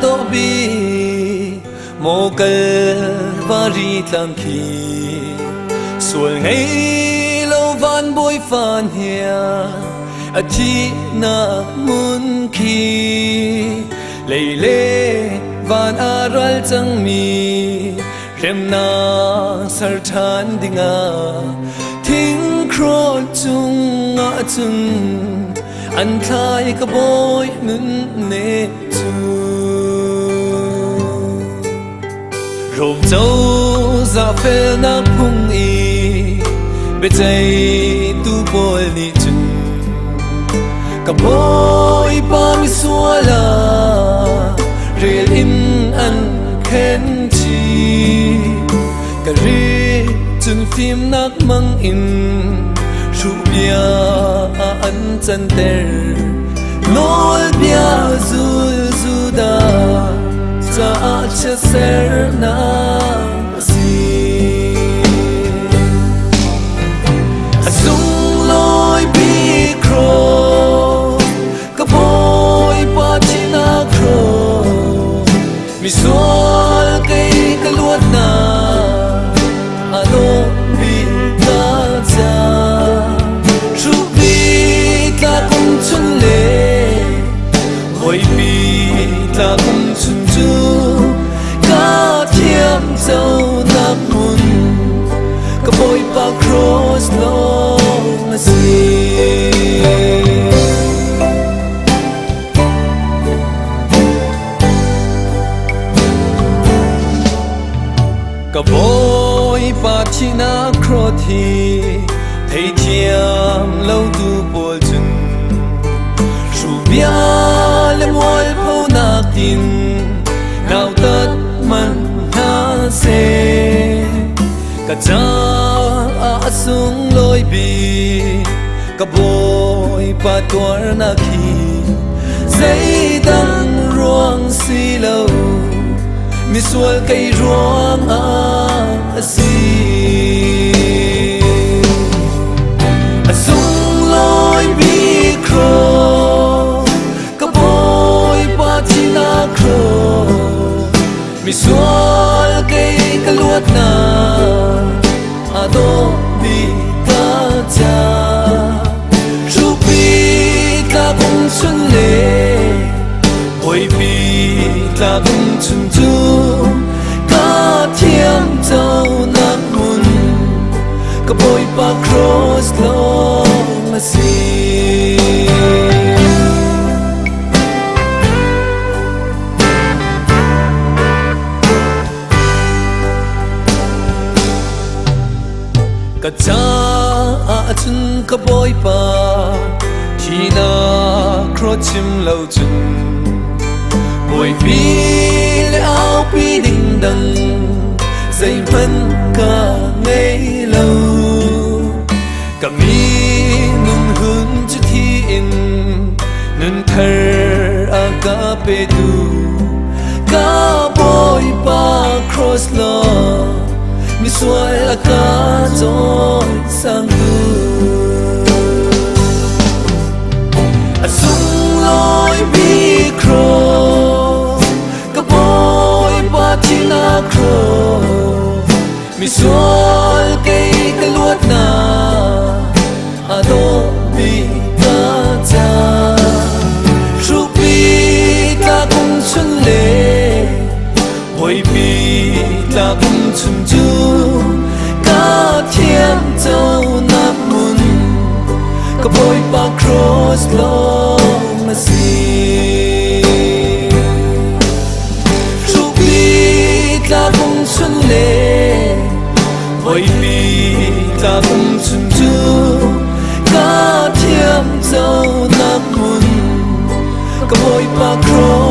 to bi mo kalvari tlang khi sual ngay lâu van bôi phan hia a thi na mun khi lei le van aral chang mi rem na sar than dinga thing kro chung nga chung an thai ka boy nun ne chu rộp châu za phê na phung y bê chay tu bôi ni chun ka boy pa mi suala real in an khen chi ka ri chun phim nak mang in ru bia an chan ter nol bia zul zuda cha cha ser na si azung loi bi kro ka boy pa china kro mi sol kai ka luat na alo bi ta cha chu bi ta kum chun le hoi bi ta kum chun chu ka thiam châu nắp mun ka boy pa cross long a sea ka boy pa china kro thi thei thiam lo tu bol chun ru bia le mol pho na tin nào tất man ha se ka cha a sung loi bi ka boy pa tuar na khi dây dang ruang si lo mi sual kai ruang a si a sung loi bi kro ka boy pa china kro mi sual kai ka luat na ado bi ta cha ru bi ta kum chun le oi bi ta kum chun chu ka thiam châu nắp mun ka boy pa cross long a sea ka cha a chun ka boy pa thina kro chim lo chun boy pi le ao pi ding dang dây man ka ngay lo ka mi nun hun chu thi in nun thar a ka pe tu ka boy pa cross lo mi sual a ka choi sang tu a sung loi bi kro ka boy pa china kro mi sual kai ka luat na ado bi ta cha ru bi ta kum chun le hoi bi ta kum chun chu ka thiam châu nắp mun ka boy pa cross long a sea ru bi ta kum chun le hoi bi ta kum chun chu ka thiam châu nắp mun ka boy pa cross